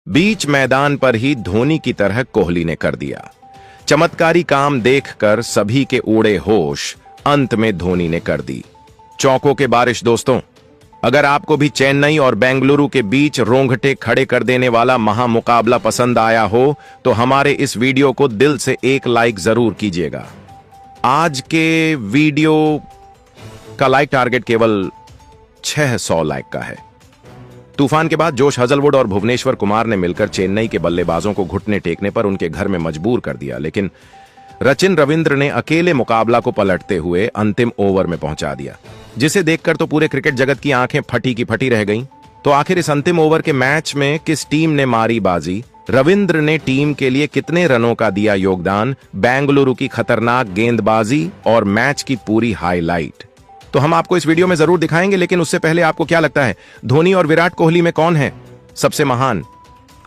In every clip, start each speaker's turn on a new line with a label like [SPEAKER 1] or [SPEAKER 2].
[SPEAKER 1] बीच मैदान पर ही धोनी की तरह कोहली ने कर दिया। चमत्कारी काम देखकर सभी के उड़े होश अंत में धोनी ने कर दी चौकों के बारिश। दोस्तों, अगर आपको भी चेन्नई और बेंगलुरु के बीच रोंगटे खड़े कर देने वाला महामुकाबला पसंद आया हो तो हमारे इस वीडियो को दिल से एक लाइक जरूर कीजिएगा। आज के वीडियो का लाइक टारगेट केवल 600 लाइक का है। तूफान के बाद जोश हजलवुड और भुवनेश्वर कुमार ने मिलकर चेन्नई के बल्लेबाजों को घुटने टेकने पर उनके घर में मजबूर कर दिया, लेकिन सचिन रविंद्र ने अकेले मुकाबला को पलटते हुए अंतिम ओवर में पहुंचा दिया, जिसे देखकर तो पूरे क्रिकेट जगत की आंखें फटी की फटी रह गईं। तो आखिर इस अंतिम ओवर के मैच में किस टीम ने मारी बाजी, रविंद्र ने टीम के लिए कितने रनों का दिया योगदान, बेंगलुरु की खतरनाक गेंदबाजी और मैच की पूरी हाईलाइट तो हम आपको इस वीडियो में जरूर दिखाएंगे। लेकिन उससे पहले आपको क्या लगता है, धोनी और विराट कोहली में कौन है सबसे महान?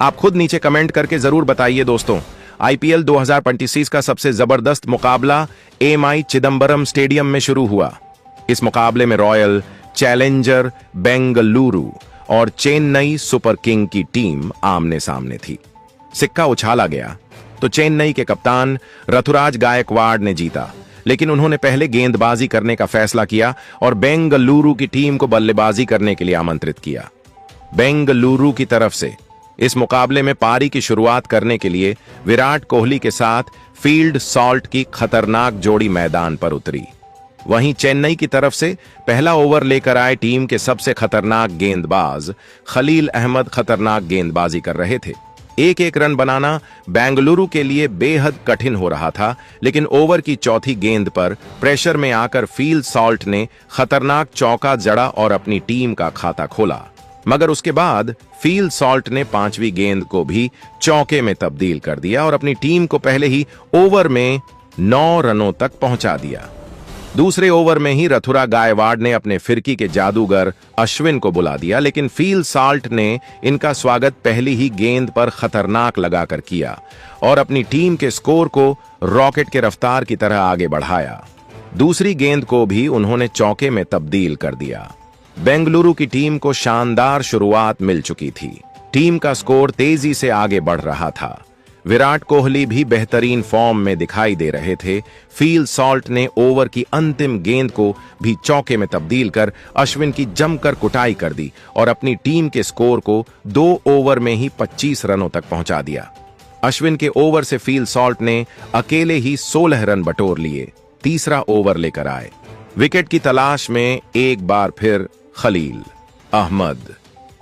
[SPEAKER 1] आप खुद नीचे कमेंट करके जरूर बताइए। दोस्तों, आईपीएल 2026 का सबसे जबरदस्त मुकाबला एमआई चिदंबरम स्टेडियम में शुरू हुआ। इस मुकाबले में रॉयल चैलेंजर बेंगलुरु और चेन्नई सुपर किंग की टीम आमने सामने थी। सिक्का उछाला गया तो चेन्नई के कप्तान ऋतुराज गायकवाड़ ने जीता, लेकिन उन्होंने पहले गेंदबाजी करने का फैसला किया और बेंगलुरु की टीम को बल्लेबाजी करने के लिए आमंत्रित किया। बेंगलुरु की तरफ से इस मुकाबले में पारी की शुरुआत करने के लिए विराट कोहली के साथ फील्ड सॉल्ट की खतरनाक जोड़ी मैदान पर उतरी। वहीं चेन्नई की तरफ से पहला ओवर लेकर आए टीम के सबसे खतरनाक गेंदबाज खलील अहमद खतरनाक गेंदबाजी कर रहे थे। एक एक रन बनाना बेंगलुरु के लिए बेहद कठिन हो रहा था, लेकिन ओवर की चौथी गेंद पर प्रेशर में आकर फील्ड सॉल्ट ने खतरनाक चौका जड़ा और अपनी टीम का खाता खोला। मगर उसके बाद फील्ड सॉल्ट ने पांचवी गेंद को भी चौके में तब्दील कर दिया और अपनी टीम को पहले ही ओवर में 9 रनों तक पहुंचा दिया। दूसरे ओवर में ही ऋतुराज गायकवाड़ ने अपने फिरकी के जादूगर अश्विन को बुला दिया, लेकिन फील्ड सॉल्ट ने इनका स्वागत पहली ही गेंद पर खतरनाक लगाकर किया और अपनी टीम के स्कोर को रॉकेट के रफ्तार की तरह आगे बढ़ाया। दूसरी गेंद को भी उन्होंने चौके में तब्दील कर दिया। बेंगलुरु की टीम को शानदार शुरुआत मिल चुकी थी। टीम का स्कोर तेजी से आगे बढ़ रहा था। विराट कोहली भी बेहतरीन फॉर्म में दिखाई दे रहे थे। फील्ड सॉल्ट ने ओवर की अंतिम गेंद को भी चौके में तब्दील कर अश्विन की जमकर कुटाई कर दी और अपनी टीम के स्कोर को 2 ओवर में ही 25 रनों तक पहुंचा दिया। अश्विन के ओवर से फील्ड सॉल्ट ने अकेले ही 16 रन बटोर लिए। तीसरा ओवर लेकर आए। विकेट की तलाश में एक बार फिर खलील अहमद,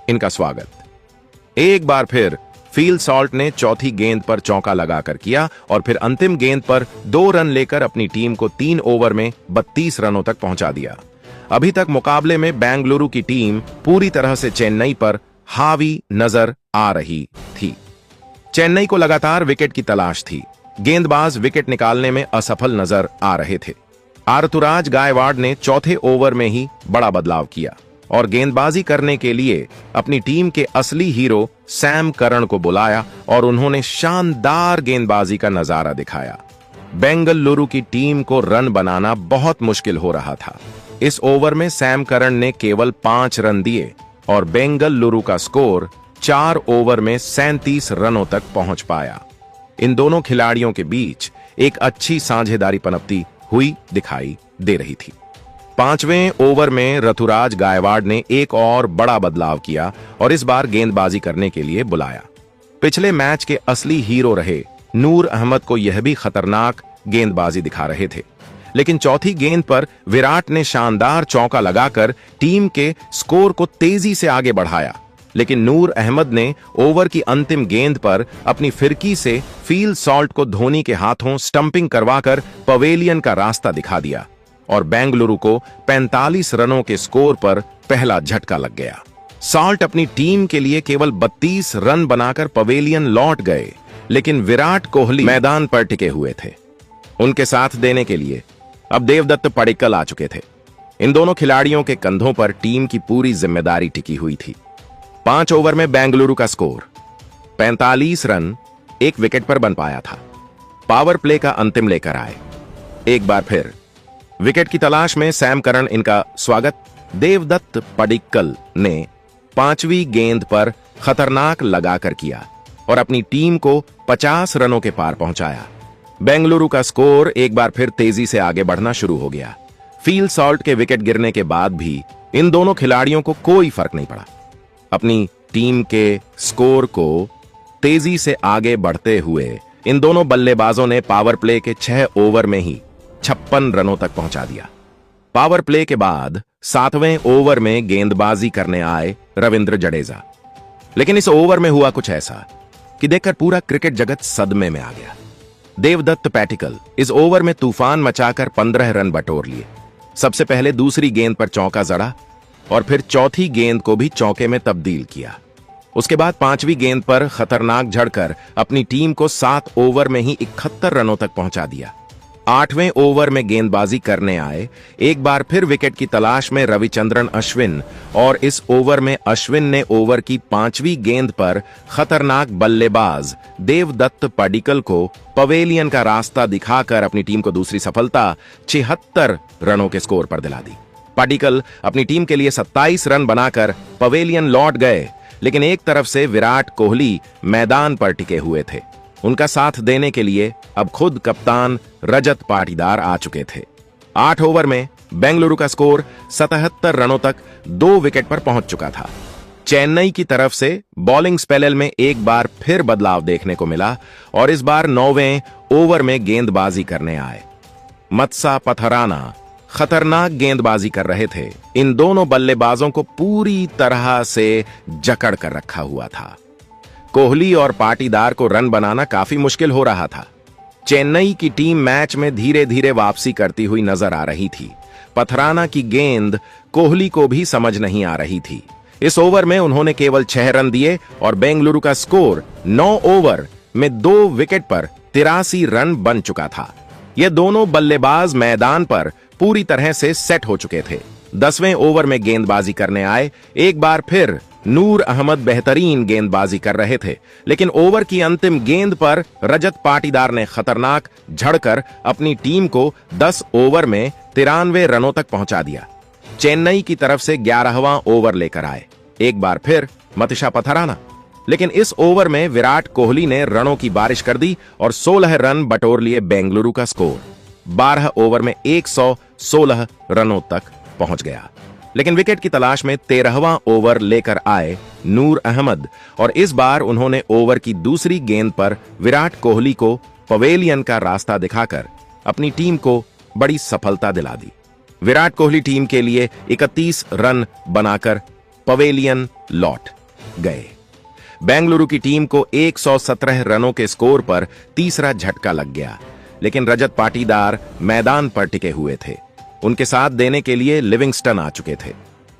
[SPEAKER 1] इनका स्वागत। एक बार फिर फील्ड सॉल्ट ने चौथी गेंद पर चौका लगाकर किया और फिर अंतिम गेंद पर 2 रन लेकर अपनी टीम को 3 ओवर में 32 रनों तक पहुंचा दिया। अभी तक मुकाबले में बेंगलुरु की टीम पूरी तरह से चेन्नई पर हावी नजर आ रही थी। चेन्नई को लगातार विकेट की तलाश थी। गेंदबाज विकेट निकालने में असफल नजर आ रहे थे। ऋतुराज गायकवाड़ ने चौथे ओवर में ही बड़ा बदलाव किया और गेंदबाजी करने के लिए अपनी टीम के असली हीरो सैम करन को बुलाया और उन्होंने शानदार गेंदबाजी का नजारा दिखाया। बेंगलुरु की टीम को रन बनाना बहुत मुश्किल हो रहा था। इस ओवर में सैम करन ने केवल 5 रन दिए और बेंगलुरु का स्कोर 4 ओवर में 37 रनों तक पहुंच पाया। इन दोनों खिलाड़ियों के बीच एक अच्छी साझेदारी पनपती हुई दिखाई दे रही थी। 5वें ओवर में ऋतुराज गायकवाड़ ने एक और बड़ा बदलाव किया और इस बार गेंदबाजी करने के लिए बुलाया। पिछले मैच के असली हीरो रहे नूर अहमद को यह भी खतरनाक गेंदबाजी दिखा रहे थे, लेकिन चौथी गेंद पर विराट ने शानदार चौका लगाकर टीम के स्कोर को तेजी से आगे बढ़ाया। लेकिन नूर अहमद ने ओवर की अंतिम गेंद पर अपनी फिरकी से फील्ड सॉल्ट को धोनी के हाथों स्टंपिंग करवाकर पवेलियन का रास्ता दिखा दिया और बेंगलुरु को 45 रनों के स्कोर पर पहला झटका लग गया। सॉल्ट अपनी टीम के लिए केवल 32 रन बनाकर पवेलियन लौट गए, लेकिन विराट कोहली मैदान पर टिके हुए थे। उनके साथ देने के लिए अब देवदत्त पडिक्कल आ चुके थे। इन दोनों खिलाड़ियों के कंधों पर टीम की पूरी जिम्मेदारी टिकी हुई थी। 5 ओवर में बेंगलुरु का स्कोर 45 रन एक विकेट पर बन पाया था। पावर प्ले का अंतिम लेकर आए। एक बार फिर विकेट की तलाश में सैम करन, इनका स्वागत। देवदत्त पडिक्कल ने 5वीं गेंद पर खतरनाक लगाकर किया और अपनी टीम को 50 रनों के पार पहुंचाया। बेंगलुरु का स्कोर एक बार फिर तेजी से आगे बढ़ना शुरू हो गया। फील्ड सॉल्ट के विकेट गिरने के बाद भी इन दोनों खिलाड़ियों को कोई फर्क नहीं पड़ा। अपनी टीम के स्कोर को तेजी से आगे बढ़ते हुए इन दोनों बल्लेबाजों ने पावर प्ले के 6 ओवर में ही 56 रनों तक पहुंचा दिया। पावर प्ले के बाद 7वें ओवर में गेंदबाजी करने आए रविंद्र जडेजा, लेकिन इस ओवर में हुआ कुछ ऐसा कि देखकर पूरा क्रिकेट जगत सदमे में आ गया। देवदत्त पैटिकल इस ओवर में तूफान मचाकर 15 रन बटोर लिए। सबसे पहले दूसरी गेंद पर चौका जड़ा और फिर चौथी गेंद को भी चौके में तब्दील किया। उसके बाद 5वीं गेंद पर खतरनाक झड़कर अपनी टीम को 7 ओवर में ही 71 रनों तक पहुंचा दिया। 8वें ओवर में गेंदबाजी करने आए एक बार फिर विकेट की तलाश में रविचंद्रन अश्विन, और इस ओवर में अश्विन ने ओवर की 5वीं गेंद पर खतरनाक बल्लेबाज देवदत्त पडिक्कल को पवेलियन का रास्ता दिखाकर अपनी टीम को दूसरी सफलता 76 रनों के स्कोर पर दिला दी। पडिक्कल अपनी टीम के लिए 27 रन बनाकर पवेलियन लौट गए, लेकिन एक तरफ से विराट कोहली मैदान पर टिके हुए थे। उनका साथ देने के लिए अब खुद कप्तान रजत पाटीदार आ चुके थे। 8 ओवर में बेंगलुरु का स्कोर 77 रनों तक 2 विकेट पर पहुंच चुका था। चेन्नई की तरफ से बॉलिंग स्पेल में एक बार फिर बदलाव देखने को मिला और इस बार 9वें ओवर में गेंदबाजी करने आए। मत्सा पथराना खतरनाक गेंदबाजी कर रहे थे। इन दोनों बल्लेबाजों को पूरी तरह से जकड़ कर रखा हुआ था। कोहली और पाटीदार को रन बनाना काफी मुश्किल हो रहा था। चेन्नई की टीम मैच में धीरे धीरे वापसी करती हुई नजर आ रही थी। पथराना की गेंद कोहली को भी समझ नहीं आ रही थी। इस ओवर में उन्होंने केवल 6 रन दिए और बेंगलुरु का स्कोर 9 ओवर में 2 विकेट पर 83 रन बन चुका था। ये दोनों बल्लेबाज मैदान पर पूरी तरह से सेट हो चुके थे। 10वें ओवर में गेंदबाजी करने आए एक बार फिर नूर अहमद बेहतरीन गेंदबाजी कर रहे थे, लेकिन ओवर की अंतिम गेंद पर रजत पाटीदार ने खतरनाक झड़कर अपनी टीम को 10 ओवर में 93 रनों तक पहुंचा दिया। चेन्नई की तरफ से 11वां ओवर लेकर आए एक बार फिर मतिशा पथराना, लेकिन इस ओवर में विराट कोहली ने रनों की बारिश कर दी और 16 रन बटोर लिए। बेंगलुरु का स्कोर 12 ओवर में 116 रनों तक पहुंच गया, लेकिन विकेट की तलाश में 13वां ओवर लेकर आए नूर अहमद और इस बार उन्होंने ओवर की दूसरी गेंद पर विराट कोहली को पवेलियन का रास्ता दिखाकर अपनी टीम को बड़ी सफलता दिला दी। विराट कोहली टीम के लिए 31 रन बनाकर पवेलियन लौट गए। बेंगलुरु की टीम को 117 रनों के स्कोर पर तीसरा झटका लग गया, लेकिन रजत पाटीदार मैदान पर टिके हुए थे। उनके साथ देने के लिए लिविंगस्टन आ चुके थे।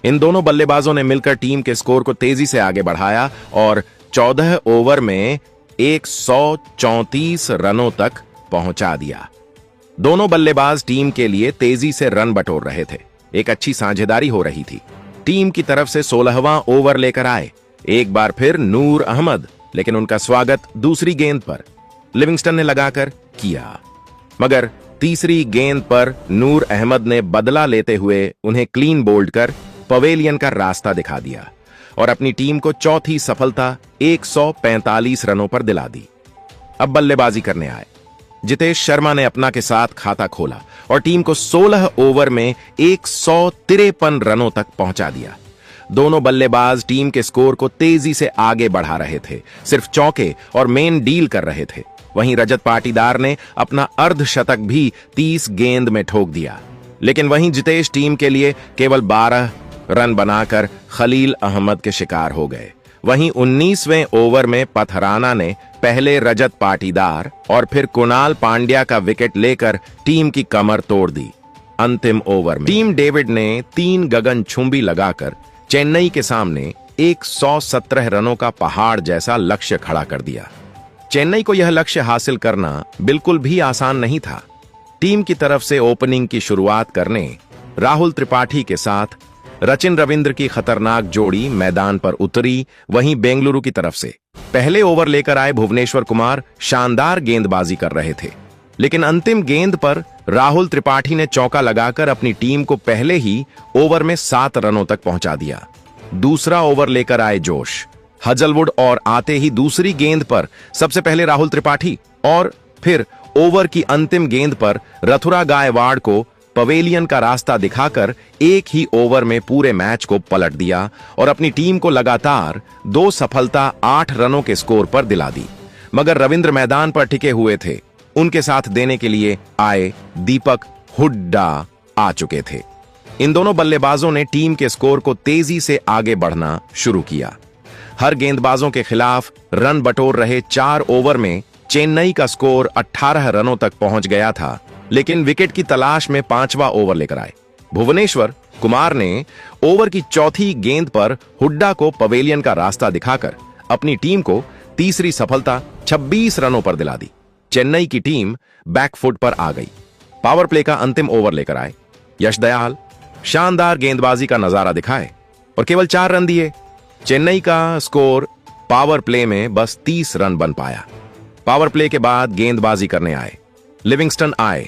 [SPEAKER 1] इन दोनों बल्लेबाजों ने मिलकर टीम के स्कोर को तेजी से आगे बढ़ाया और 14 ओवर में 134 रनों तक पहुंचा दिया। दोनों बल्लेबाज टीम के लिए तेजी से रन बटोर रहे थे। एक अच्छी साझेदारी हो रही थी। टीम की तरफ से 16वां ओवर लेकर आए एक बार फिर नूर अहमद, लेकिन उनका स्वागत दूसरी गेंद पर लिविंगस्टन ने लगाकर किया, मगर तीसरी गेंद पर नूर अहमद ने बदला लेते हुए उन्हें क्लीन बोल्ड कर पवेलियन का रास्ता दिखा दिया और अपनी टीम को चौथी सफलता 145 रनों पर दिला दी। अब बल्लेबाजी करने आए जितेश शर्मा ने अपना के साथ खाता खोला और टीम को 16 ओवर में 153 रनों तक पहुंचा दिया। दोनों बल्लेबाज टीम के स्कोर को तेजी से आगे बढ़ा रहे थे, सिर्फ चौके और मेन डील कर रहे थे। वहीं रजत पाटीदार ने अपना अर्धशतक भी 30 गेंद में ठोक दिया, लेकिन वहीं जितेश टीम के लिए केवल 12 रन बनाकर खलील अहमद के शिकार हो गए। वहीं 19वें ओवर में पथराना ने पहले रजत पाटीदार और फिर कुणाल पांड्या का विकेट लेकर टीम की कमर तोड़ दी। अंतिम ओवर में टीम डेविड ने 3 गगनचुंबी लगाकर चेन्नई के सामने 117 रनों का पहाड़ जैसा लक्ष्य खड़ा कर दिया। चेन्नई को यह लक्ष्य हासिल करना बिल्कुल भी आसान नहीं था। टीम की तरफ से ओपनिंग की शुरुआत करने राहुल त्रिपाठी के साथ रचिन रविंद्र की खतरनाक जोड़ी मैदान पर उतरी। वहीं बेंगलुरु की तरफ से पहले ओवर लेकर आए भुवनेश्वर कुमार शानदार गेंदबाजी कर रहे थे, लेकिन अंतिम गेंद पर राहुल त्रिपाठी ने चौका लगाकर अपनी टीम को पहले ही ओवर में 7 रनों तक पहुंचा दिया। दूसरा ओवर लेकर आए जोश हजलवुड और आते ही दूसरी गेंद पर सबसे पहले राहुल त्रिपाठी और फिर ओवर की अंतिम गेंद पर रथुरा गायकवाड़ को पवेलियन का रास्ता दिखाकर एक ही ओवर में पूरे मैच को पलट दिया और अपनी टीम को लगातार 2 सफलता 8 रनों के स्कोर पर दिला दी। मगर रविंद्र मैदान पर टिके हुए थे। उनके साथ देने के लिए आए दीपक हुड्डा आ चुके थे। इन दोनों बल्लेबाजों ने टीम के स्कोर को तेजी से आगे बढ़ना शुरू किया। हर गेंदबाजों के खिलाफ रन बटोर रहे 4 ओवर में चेन्नई का स्कोर 18 रनों तक पहुंच गया था, लेकिन विकेट की तलाश में 5वां ओवर लेकर आए। भुवनेश्वर कुमार ने ओवर की चौथी गेंद पर हुड्डा को पवेलियन का रास्ता दिखाकर अपनी टीम को तीसरी सफलता 26 रनों पर दिला दी। चेन्नई की टीम बैकफुट पर आ गई। पावर प्ले का अंतिम ओवर लेकर आए। यश दयाल शानदार गेंदबाजी का नजारा दिखाए और केवल 4 रन दिए। चेन्नई का स्कोर पावर प्ले में बस 30 रन बन पाया। पावर प्ले के बाद गेंदबाजी करने आए। लिविंगस्टन आए,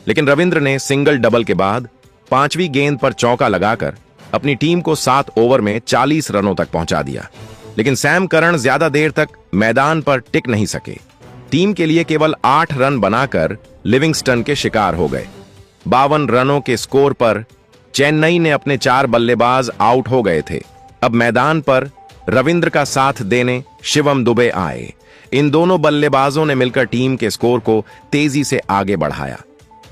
[SPEAKER 1] लेकिन रविंद्र ने सिंगल डबल के बाद 5वीं गेंद पर चौका लगाकर अपनी टीम को 7 ओवर में 40 रनों तक पहुंचा दिया। लेकिन सैम करन ज्यादा देर तक मैदान पर टिक नहीं सके। टीम के लिए केवल 8 रन बनाकर लिविंगस्टन के शिकार हो गए। 52 रनों के स्कोर पर चेन्नई ने अपने 4 बल्लेबाज आउट हो गए थे। अब मैदान पर रविंद्र का साथ देने शिवम दुबे आए। इन दोनों बल्लेबाजों ने मिलकर टीम के स्कोर को तेजी से आगे बढ़ाया।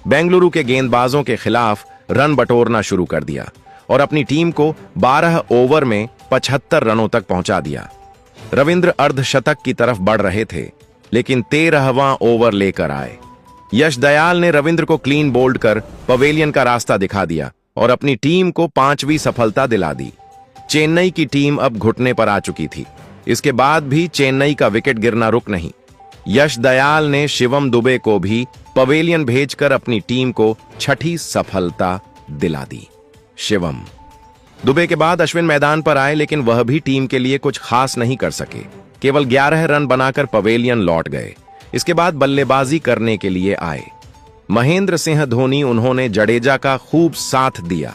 [SPEAKER 1] बेंगलुरु के गेंदबाजों के खिलाफ रन बटोरना शुरू कर दिया और अपनी टीम को 12 ओवर में 75 रनों तक पहुंचा दिया। रविंद्र अर्धशतक की तरफ बढ़ रहे थे, लेकिन 13वां ओवर लेकर आए। यश दयाल ने रविंद्र को क्लीन बोल्ड कर पवेलियन का रास्ता दिखा दिया और अपनी टीम को 5वीं सफलता दिला दी। चेन्नई की टीम अब घुटने पर आ चुकी थी। इसके बाद भी चेन्नई का विकेट गिरना रुक नहीं। यश दयाल ने शिवम दुबे को भी पवेलियन भेजकर अपनी टीम को 6ठी सफलता दिला दी। शिवम दुबे के बाद अश्विन मैदान पर आए, लेकिन वह भी टीम के लिए कुछ खास नहीं कर सके। केवल 11 रन बनाकर पवेलियन लौट गए। इसके बाद बल्लेबाजी करने के लिए आए महेंद्र सिंह धोनी। उन्होंने जडेजा का खूब साथ दिया,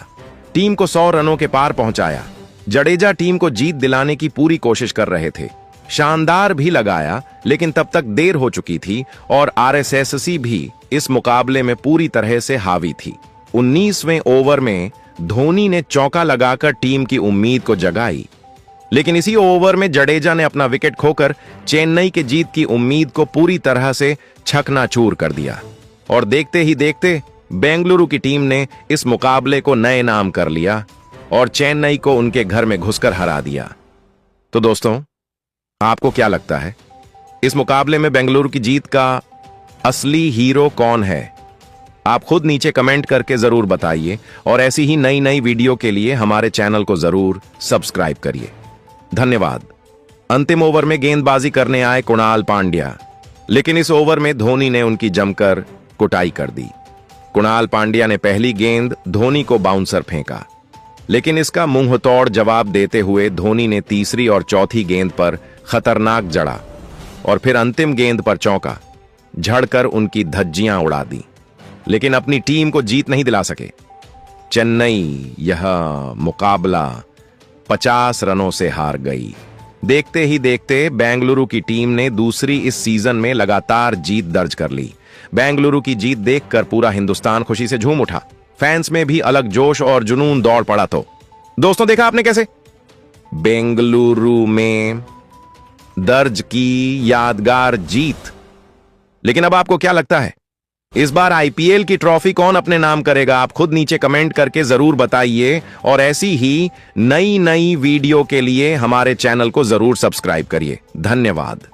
[SPEAKER 1] टीम को 100 रनों के पार पहुंचाया। जडेजा टीम को जीत दिलाने की पूरी कोशिश कर रहे थे। शानदार भी लगाया, लेकिन तब तक देर हो चुकी थी और आरएसएससी भी इस मुकाबले में पूरी तरह से हावी थी। 19वें ओवर में धोनी ने चौका लगाकर टीम की उम्मीद को जगाई, लेकिन इसी ओवर में जडेजा ने अपना विकेट खोकर चेन्नई के जीत की उम्मीद को पूरी तरह से चकनाचूर कर दिया। और देखते ही देखते बेंगलुरु की टीम ने इस मुकाबले को नए नाम कर लिया और चेन्नई को उनके घर में घुसकर हरा दिया। तो दोस्तों, आपको क्या लगता है, इस मुकाबले में बेंगलुरु की जीत का असली हीरो कौन है? आप खुद नीचे कमेंट करके जरूर बताइए और ऐसी ही नई नई वीडियो के लिए हमारे चैनल को जरूर सब्सक्राइब करिए। धन्यवाद। अंतिम ओवर में गेंदबाजी करने आए कुणाल पांड्या, लेकिन इस ओवर में धोनी ने उनकी जमकर कुटाई कर दी। कुणाल पांड्या ने पहली गेंद धोनी को बाउंसर फेंका, लेकिन इसका मुंहतोड़ जवाब देते हुए धोनी ने तीसरी और चौथी गेंद पर खतरनाक जड़ा और फिर अंतिम गेंद पर चौका झड़कर उनकी धज्जियां उड़ा दी, लेकिन अपनी टीम को जीत नहीं दिला सके। चेन्नई यह मुकाबला 50 रनों से हार गई। देखते ही देखते बेंगलुरु की टीम ने दूसरी इस सीजन में लगातार जीत दर्ज कर ली। बेंगलुरु की जीत देखकर पूरा हिंदुस्तान खुशी से झूम उठा। फैंस में भी अलग जोश और जुनून दौड़ पड़ा। तो दोस्तों, देखा आपने कैसे बेंगलुरु में दर्ज की यादगार जीत। लेकिन अब आपको क्या लगता है, इस बार आईपीएल की ट्रॉफी कौन अपने नाम करेगा? आप खुद नीचे कमेंट करके जरूर बताइए और ऐसी ही नई नई वीडियो के लिए हमारे चैनल को जरूर सब्सक्राइब करिए। धन्यवाद।